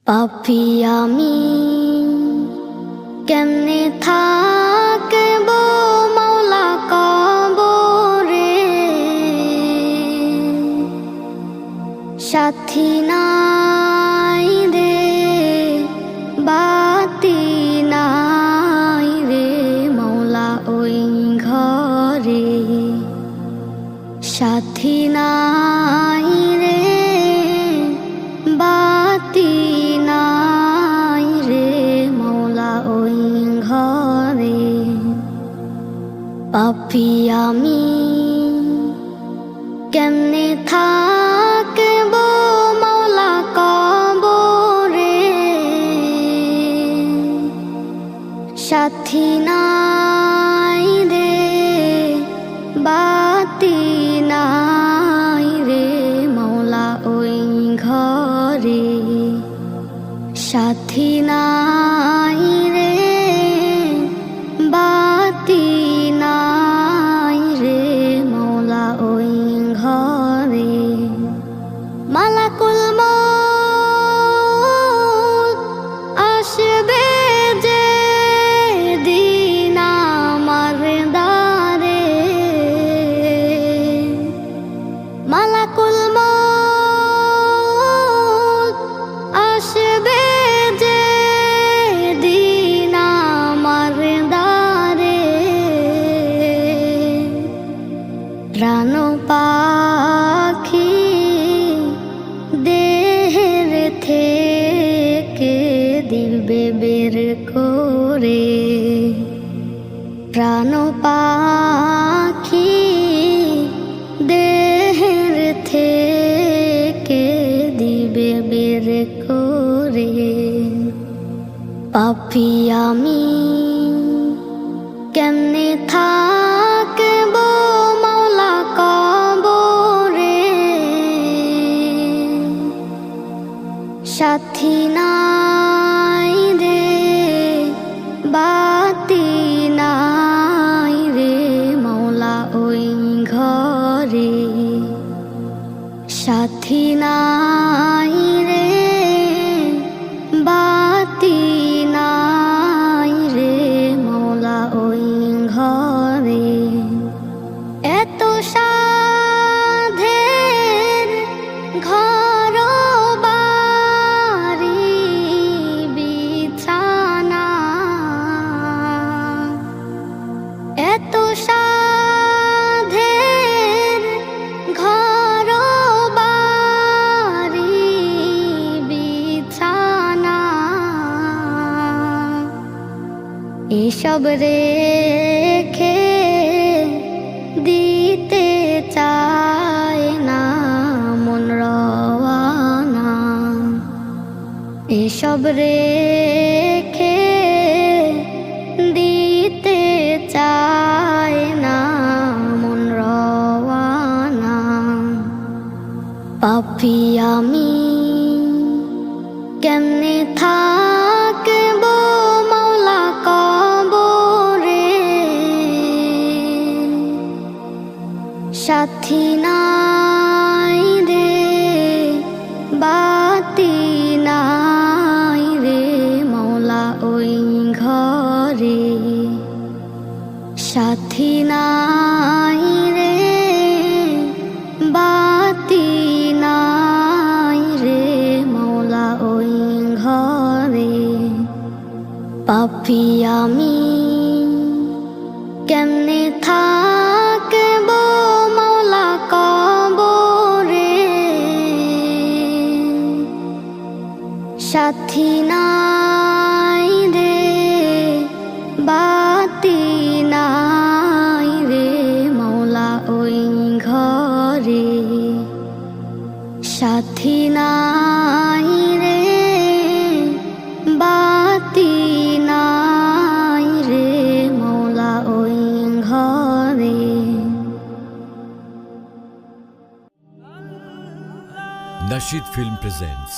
পাপী আমি কেমনে থাকবো মাওলা কবরে, সাথী নাই রে বাতি নাই রে মাওলা ওই ঘরে, সাথী নাই রে বাতি নাই রে মাওলা ওই ঘরে। পাপী আমি কেমনে থাকবো মাওলা কবরে, সাথী নাই রে বাতি নাই রে মাওলা ওই ঘরে, সাথী নাই রে বাতি নাই রে মাওলা ওই ঘরে। মালাকুল মউত আসবে যে দিন আমার দ্বারে, মালাকুল মউত আসবে যে দিন আমার দ্বারে, প্রাণ পাখি দেহের থেকে দিবে বের করে, প্রাণ পাখি দেহের থেকে দিবে বের করে। পাপী আমি কেমনে থাকবো মাওলা কবরে, সাথী নাই রে বাতি নাই রে মাওলা ওই ঘরে, সাথী নাই রে বাতি নাই রে মাওলা ওই ঘরে। এত সাধের ঘর বাড়ি বিছানা, এত সাধের ঘর বাড়ি বিছানা, এসব রেখে দিতে চায় না মন রওয়ানা, এসব রেখে দিতে চায় না মন রওয়ানা। পাপী আমি কেমনে থাকবো মাওলা কবরে, সাথী নাই রে বাতি নাই রে মাওলা ওই ঘরে, সাথী নাই রে বাতি নাই রে মাওলা ওই ঘরে। পাপী আমি কেমনে থাকবো মাওলা কবরে, সাথী নাই রে বাতি নাই রে মাওলা ওই ঘরে, সাথী নাই রে বাতি নাই রে মাওলা ওই ঘরে। Nasheed Film presents